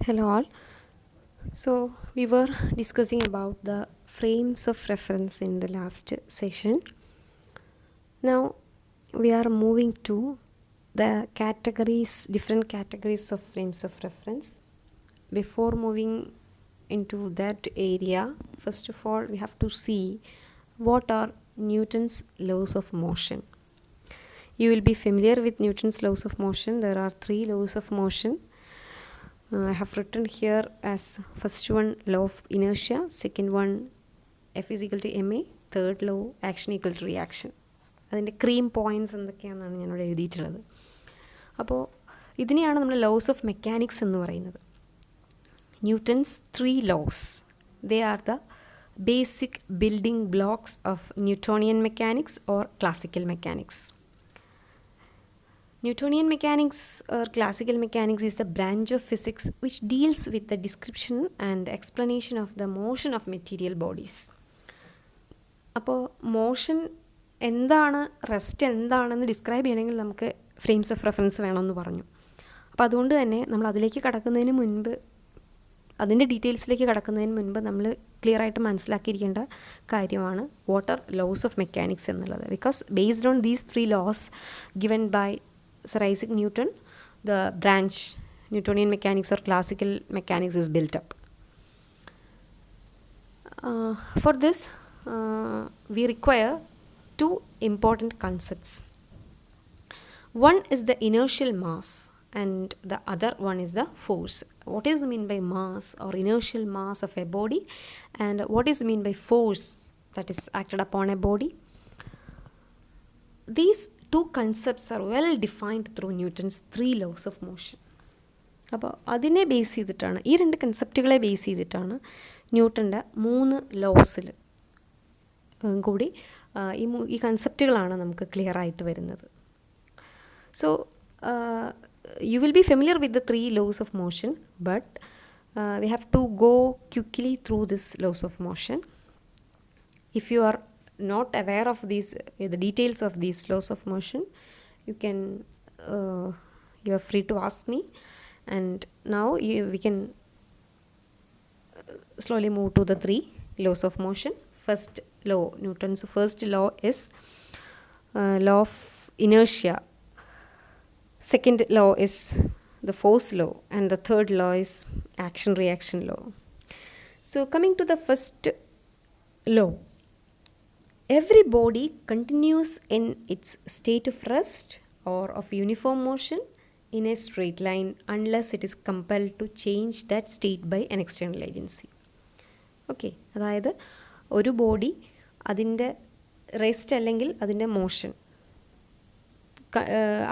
Hello all. So we were discussing about the frames of reference in the last session. Now we are moving to the categories, different categories of frames of reference. Before moving into that area, first of all, we have to see what are Newton's laws of motion. You will be familiar with Newton's laws of motion. There are three laws of motion. I have written here as first one law of inertia, second one F is equal to ma, third law action equal to reaction. അതിൻ്റെ cream points എന്തൊക്കെയാണെന്നാണ് ഞാനിവിടെ എഴുതിയിട്ടുള്ളത്. അപ്പോൾ ഇതിനെയാണ് നമ്മൾ loss of mechanics എന്ന് പറയുന്നത്. Newton's 3 laws. They are the basic building blocks of Newtonian mechanics or classical mechanics. Newtonian mechanics or classical mechanics is the branch of physics which deals with the description and explanation of the motion of material bodies. അപ്പോൾ motion എന്താണ്, rest എന്താണെന്ന് describe ചെയ്യണമെങ്കിൽ നമുക്ക് frames of reference വേണമെന്ന് പറഞ്ഞു. അപ്പോൾ അതുകൊണ്ട് തന്നെ നമ്മൾ അതിലേക്ക് കടക്കുന്നതിന് മുൻപ്, അതിൻ്റെ ഡീറ്റെയിൽസിലേക്ക് കടക്കുന്നതിന് മുൻപ് നമ്മൾ ക്ലിയർ ആയിട്ട് മനസ്സിലാക്കിയിരിക്കേണ്ട കാര്യമാണ് what are laws of mechanics എന്നുള്ളത്. Because based on these 3 laws given by Sir Isaac Newton, the branch Newtonian mechanics or classical mechanics is built up. For this, we require 2 important concepts. One is the inertial mass and the other one is the force. What is meant by mass or inertial mass of a body, and what is meant by force that is acted upon a body? These 2 concepts are well defined through Newton's 3 laws of motion. അപ്പോൾ അതിനെ base ചെയ്തിട്ടാണ്, ഈ 2 കൺസെപ്റ്റുകളെ base ചെയ്തിട്ടാണ് ന്യൂട്ടൻ്റെ 3 ലോസിൽ കൂടി ഈ കൺസെപ്റ്റുകളാണ് നമുക്ക് clear ആയിട്ട് വരുന്നത്. So you will be familiar with the 3 laws of motion, but we have to go quickly through this laws of motion. If you are not aware of these, the details of these laws of motion, you are free to ask me, and now we can slowly move to the 3 laws of motion. First law, Newton's first law is law of inertia. Second law is the force law, and the third law is action reaction law. So coming to the first law, every body continues in its state of rest or of uniform motion in a straight line unless it is compelled to change that state by an external agency. Okay, അതായത് ഒരു body അതിൻ്റെ rest അല്ലെങ്കിൽ അതിൻ്റെ motion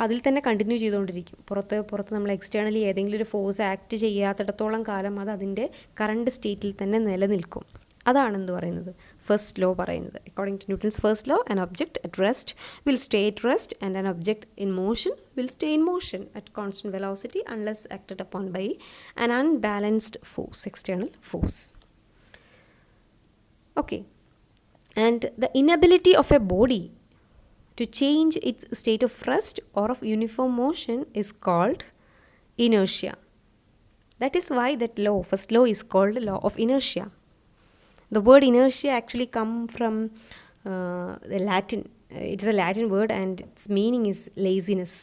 അതിൽ തന്നെ continue ചെയ്തുകൊണ്ടിരിക്കും. പുറത്ത് നമ്മൾ എക്സ്റ്റേണലി ഏതെങ്കിലും ഒരു ഫോഴ്സ് ആക്ട് ചെയ്യാത്തിടത്തോളം കാലം അത് അതിൻ്റെ കറണ്ട് സ്റ്റേറ്റിൽ തന്നെ നിലനിൽക്കും. അതാണെന്ത് പറയുന്നത്, ഫസ്റ്റ് ലോ പറയുന്നത്. According to Newton's first law, an object at rest will stay at rest and an object in motion will stay in motion at constant velocity unless acted upon by an unbalanced force, external force. Okay, and the inability of a body to change its state of rest or of uniform motion is called inertia. That is why that law, first law, is called law of inertia. The word inertia actually come from the Latin. It is a Latin word and its meaning is laziness,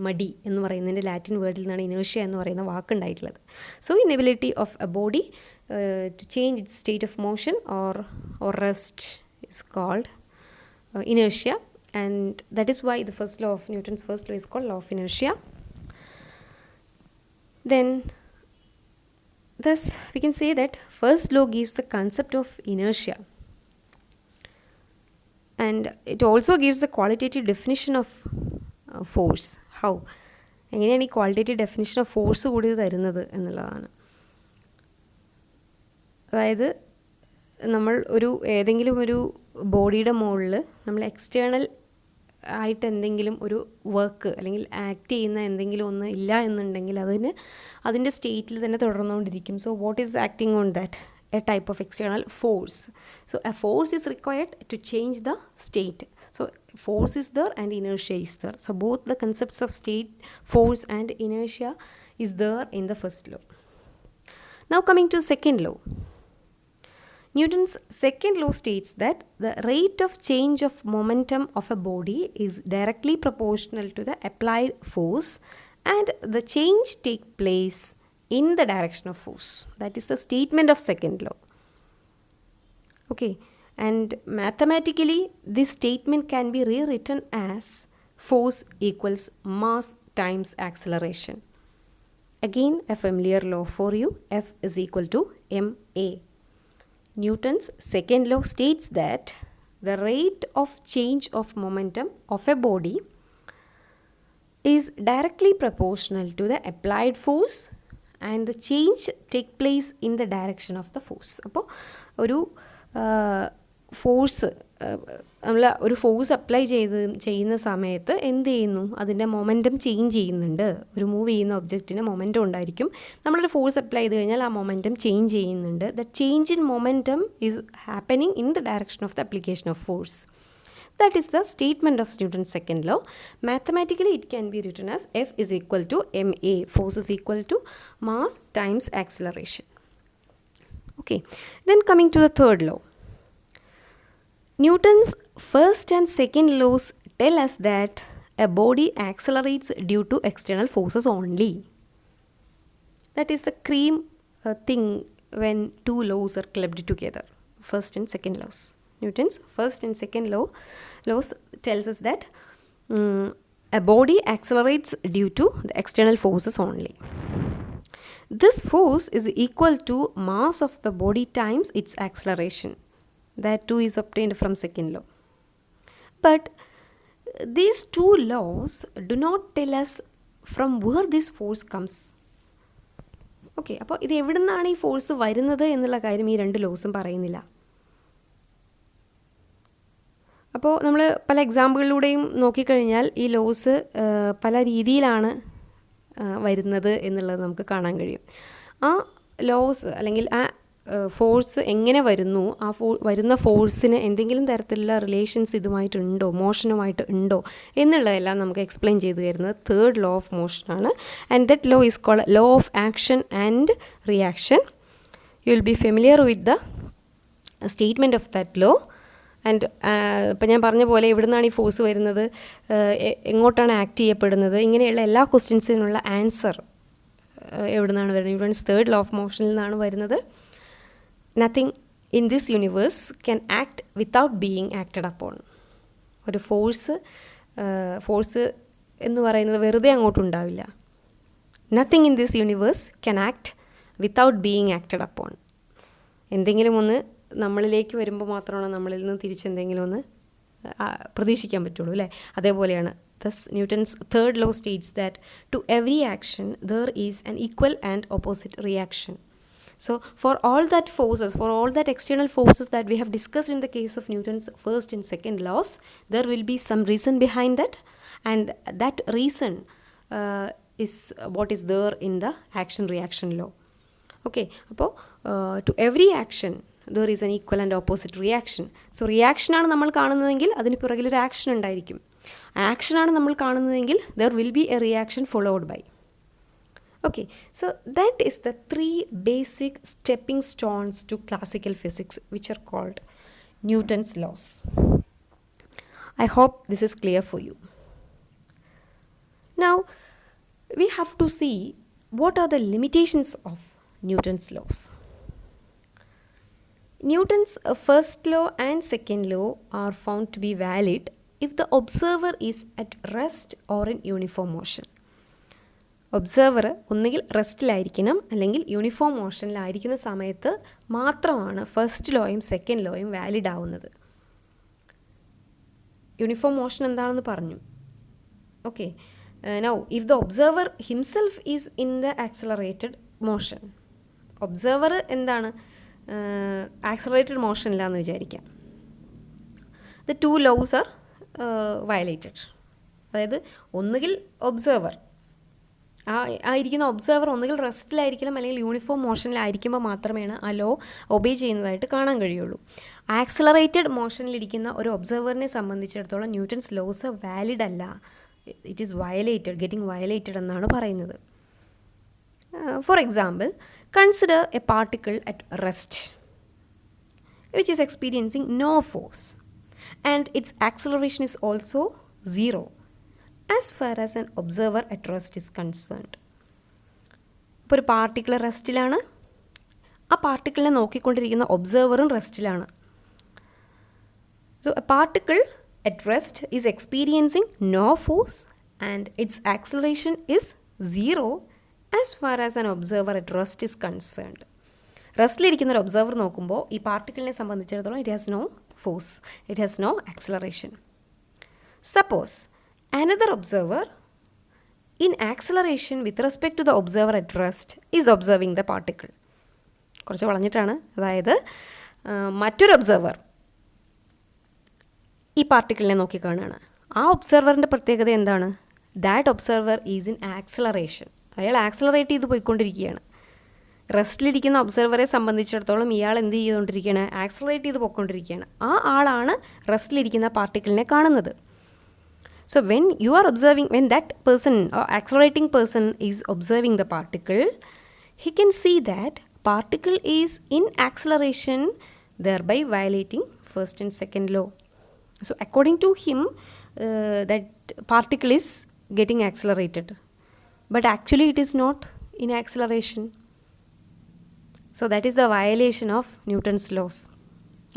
മടി എന്ന് പറയുന്നതിൻ്റെ Latin വേർഡിൽ നിന്നാണ് inertia എന്ന് പറയുന്ന വാക്കുണ്ടായിട്ടുള്ളത്. So inability of a body to change its state of motion or rest is called inertia, and that is why the first law of Newton's first law is called law of inertia. Then thus we can say that first law gives the concept of inertia, and it also gives the qualitative definition of force. How? എങ്ങനെയാണ് ഈ qualitative definition of force കൂടി തരുന്നത് എന്നുള്ളതാണ്. അതായത് നമ്മൾ ഏതെങ്കിലും ഒരു ബോഡിയുടെ മുകളിൽ നമ്മൾ എക്സ്റ്റേണൽ ആയിട്ട് എന്തെങ്കിലും ഒരു വർക്ക് അല്ലെങ്കിൽ ആക്ട് ചെയ്യുന്ന എന്തെങ്കിലും ഒന്ന് ഇല്ല എന്നുണ്ടെങ്കിൽ അതിൻ്റെ സ്റ്റേറ്റിൽ തന്നെ തുടർന്നുകൊണ്ടിരിക്കും. So what is acting on that? A type of external force. So a force is required to change the state. So force is there and inertia is there. So both the concepts of state, force and inertia is there in the first law. Now coming to second law. Newton's second law states that the rate of change of momentum of a body is directly proportional to the applied force and the change take place in the direction of force. That is the statement of second law. Okay, and mathematically this statement can be rewritten as force equals mass times acceleration. Again, a familiar law for you, F is equal to ma. Newton's second law states that the rate of change of momentum of a body is directly proportional to the applied force and the change take place in the direction of the force. അപ്പോൾ ഒരു force നമ്മൾ ഒരു force apply ചെയ്യുന്ന സമയത്ത് എന്ത് ചെയ്യുന്നു, അതിൻ്റെ momentum change ചെയ്യുന്നുണ്ട്. ഒരു മൂവ് ചെയ്യുന്ന ഒബ്ജക്റ്റിന് മൊമെൻറ്റം ഉണ്ടായിരിക്കും. നമ്മളൊരു ഫോഴ്സ് അപ്ലൈ ചെയ്ത് കഴിഞ്ഞാൽ ആ മൊമെൻറ്റം ചേഞ്ച് ചെയ്യുന്നുണ്ട്. The change in momentum is happening in the direction of the application of force. That is the statement of Newton's second law. Mathematically it can be written as F is equal to ma. Force is equal to mass times acceleration. Okay, then coming to the third law. Newton's first and second laws tell us that a body accelerates due to external forces only. That is the cream thing when two laws are clubbed together, first and second laws. Newton's first and second laws tells us that a body accelerates due to the external forces only. This force is equal to mass of the body times its acceleration. That too is obtained from second law. But these two laws do not tell us from where this force comes. Okay, അപ്പോൾ ഇത് എവിടെ നിന്നാണ് ഈ force വരുന്നത് എന്നുള്ള കാര്യം ഈ രണ്ട് ലോസും പറയുന്നില്ല. അപ്പോൾ നമ്മൾ പല എക്സാമ്പിളിലൂടെയും നോക്കിക്കഴിഞ്ഞാൽ ഈ ലോസ് പല രീതിയിലാണ് വരുന്നത് എന്നുള്ളത് നമുക്ക് കാണാൻ കഴിയും. ആ ലോസ് അല്ലെങ്കിൽ ആ ഫോഴ്സ് എങ്ങനെ വരുന്നു, ആ വരുന്ന ഫോഴ്സിന് എന്തെങ്കിലും തരത്തിലുള്ള റിലേഷൻസ് ഇതുമായിട്ടുണ്ടോ, മോഷനുമായിട്ട് ഉണ്ടോ എന്നുള്ളതെല്ലാം നമുക്ക് എക്സ്പ്ലെയിൻ ചെയ്ത് തരുന്നത് തേർഡ് ലോ ഓഫ് മോഷനാണ്. And that law is called law of action and reaction. You will be familiar with the statement of that law. And ഇപ്പം ഞാൻ പറഞ്ഞ പോലെ എവിടെ നിന്നാണ് ഈ ഫോഴ്സ് വരുന്നത്, എങ്ങോട്ടാണ് ആക്ട് ചെയ്യപ്പെടുന്നത്, ഇങ്ങനെയുള്ള എല്ലാ ക്വസ്റ്റ്യൻസിനുള്ള ആൻസർ എവിടെ നിന്നാണ് വരുന്നത്, ന്യൂട്ടൺസ് തേർഡ് ലോ ഓഫ് മോഷനിൽ നിന്നാണ് വരുന്നത്. Nothing in this universe can act without being acted upon. ഒരു ഫോഴ്സ് എന്ന് പറയുന്നത് വെറുതെ അങ്ങോട്ടുണ്ടാവില്ല. Nothing in this universe can act without being acted upon. എന്തെങ്കിലും ഒന്ന് നമ്മളിലേക്ക് വരുമ്പോൾ മാത്രമാണ് നമ്മളിൽ നിന്ന് തിരിച്ചെന്തെങ്കിലും ഒന്ന് പ്രതീക്ഷിക്കാൻ പറ്റുള്ളൂ അല്ലേ. അതേപോലെയാണ് thus Newton's third law states that to every action there is an equal and opposite reaction. So for all that forces, for all that external forces that we have discussed in the case of Newton's first and second laws, there will be some reason behind that, and that reason is what is there in the action reaction law. Okay, അപ്പോൾ to every action there is an equal and opposite reaction. So reaction ആണ് നമ്മൾ കാണുന്നതെങ്കിൽ അതിന് പുറകിലൊരു action ഉണ്ടായിരിക്കും. ആക്ഷനാണ് നമ്മൾ കാണുന്നതെങ്കിൽ there will be a reaction followed by. Okay, so that is the three basic stepping stones to classical physics, which are called Newton's laws. I hope this is clear for you. Now we have to see what are the limitations of Newton's laws. Newton's first law and second law are found to be valid if the observer is at rest or in uniform motion. Observer ഒന്നുകിൽ റെസ്റ്റിലായിരിക്കണം അല്ലെങ്കിൽ uniform മോഷനിലായിരിക്കുന്ന സമയത്ത് മാത്രമാണ് first ലോയും second ലോയും valid ആവുന്നത്. Uniform motion എന്താണെന്ന് പറഞ്ഞു. Okay, now if the observer himself is in the accelerated motion, observer എന്താണ് ആക്സലറേറ്റഡ് മോഷനിലാന്ന് വിചാരിക്കാം, the two laws are violated. അതായത് ഒന്നുകിൽ ഒബ്സർവർ ആയിരിക്കുന്ന ഒബ്സർവർ ഒന്നുകിൽ റെസ്റ്റിലായിരിക്കണം അല്ലെങ്കിൽ യൂണിഫോം മോഷനിലായിരിക്കുമ്പോൾ മാത്രമേ ആ ലോ ഒബേ ചെയ്യുന്നതായിട്ട് കാണാൻ കഴിയുള്ളൂ. ആക്സലറേറ്റഡ് മോഷനിലിരിക്കുന്ന ഒരു ഒബ്സർവറിനെ സംബന്ധിച്ചിടത്തോളം ന്യൂട്ടൺസ് ലോസ് വാലിഡ് അല്ല, it is violated, getting violated എന്നാണ് പറയുന്നത്. For example, Consider a particle at rest, which is experiencing no force, and its acceleration is also 0 as far as an observer at rest is concerned. ഇപ്പോൾ ഒരു particle റെസ്റ്റിലാണ്, ആ പാർട്ടിക്കിളിനെ നോക്കിക്കൊണ്ടിരിക്കുന്ന ഒബ്സർവറും റെസ്റ്റിലാണ്. So a particle at rest is experiencing no force and its acceleration is 0 as far as an observer at rest is concerned. റെസ്റ്റിലിരിക്കുന്ന ഒരു observer നോക്കുമ്പോൾ ഈ പാർട്ടിക്കിളിനെ സംബന്ധിച്ചിടത്തോളം it has no force, it has no acceleration. Suppose another observer in acceleration with respect to the observer at rest is observing the particle. കുറച്ച് വളഞ്ഞിട്ടാണ്, അതായത് മറ്റൊരു observer ഈ പാർട്ടിക്കിളിനെ നോക്കിക്കാണുകയാണ്. ആ ഒബ്സർവറിൻ്റെ പ്രത്യേകത എന്താണ്? That observer is in acceleration. അയാൾ ആക്സലറേറ്റ് ചെയ്ത് പോയിക്കൊണ്ടിരിക്കുകയാണ്. റെസ്റ്റിലിരിക്കുന്ന ഒബ്സർവറെ സംബന്ധിച്ചിടത്തോളം ഇയാൾ എന്ത് ചെയ്തുകൊണ്ടിരിക്കുകയാണ്? ആക്സലറേറ്റ് ചെയ്ത് പോയിക്കൊണ്ടിരിക്കുകയാണ്. ആ ആളാണ് റെസ്റ്റിലിരിക്കുന്ന പാർട്ടിക്കിളിനെ കാണുന്നത്. So when you are observing, when that person or accelerating person is observing the particle, he can see that particle is in acceleration, thereby violating first and second law. So according to him, that particle is getting accelerated, but actually it is not in acceleration. So that is the violation of Newton's laws.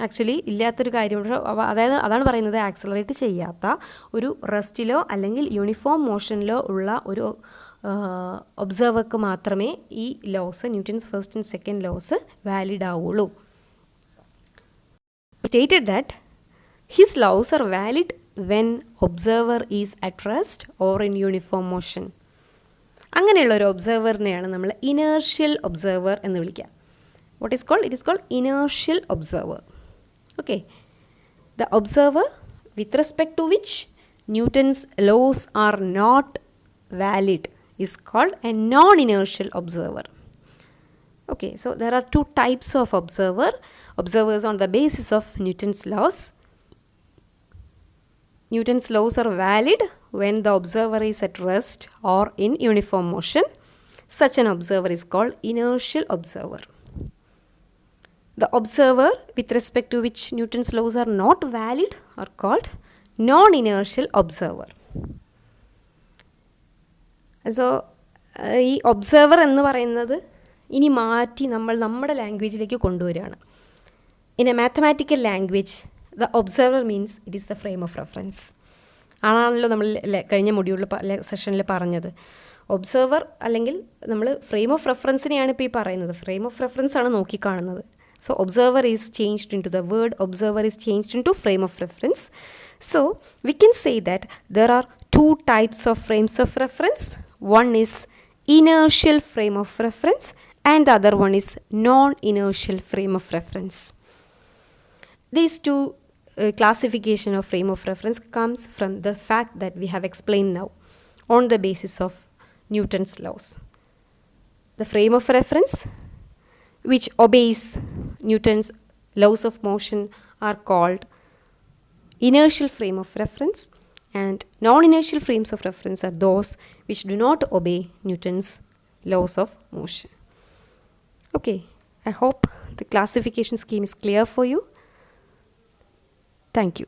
Actually ഇല്ലാത്തൊരു കാര്യം, അതായത് അതാണ് പറയുന്നത്, accelerate ചെയ്യാത്ത ഒരു റെസ്റ്റിലോ അല്ലെങ്കിൽ uniform മോഷനിലോ ഉള്ള ഒരു ഒബ്സർവർക്ക് മാത്രമേ ഈ laws, Newton's first and second laws valid ആവുള്ളൂ. Stated that his laws are valid when observer is at rest or in uniform motion. അങ്ങനെയുള്ള ഒരു ഒബ്സർവറിനെയാണ് നമ്മൾ ഇനേർഷ്യൽ ഒബ്സർവർ എന്ന് വിളിക്കുക. What is called? It is called inertial observer. Okay. The observer with respect to which Newton's laws are not valid is called a non-inertial observer. Okay, so there are two types of observers on the basis of Newton's laws. Newton's laws are valid when the observer is at rest or in uniform motion. Such an observer is called inertial observer. The observer with respect to which Newton's laws are not valid are called non-inertial observer. So ഈ observer എന്ന് പറയുന്നത് ഇനി മാറ്റി നമ്മുടെ ലാംഗ്വേജിലേക്ക് കൊണ്ടുവരികയാണ്. In A mathematical language the observer means it is the frame of reference. ആണല്ലോ നമ്മൾ കഴിഞ്ഞ മൊഡ്യൂളിൽ സെഷനിൽ പറഞ്ഞത്. ഒബ്സർവർ അല്ലെങ്കിൽ നമ്മൾ ഫ്രെയിം ഓഫ് റെഫറൻസിനെയാണ് ഇപ്പോൾ ഈ പറയുന്നത്. ഫ്രെയിം ഓഫ് റെഫറൻസ് ആണ് നോക്കിക്കാണുന്നത്. So observer is changed into the word observer is changed into frame of reference. So we can say that there are two types of frames of reference. One is inertial frame of reference and the other one is non-inertial frame of reference. These two classification of frame of reference comes from the fact that we have explained now on the basis of Newton's laws. The frame of reference which obeys Newton's laws of motion are called inertial frame of reference, and non-inertial frames of reference are those which do not obey Newton's laws of motion. Okay, I hope the classification scheme is clear for you. Thank you.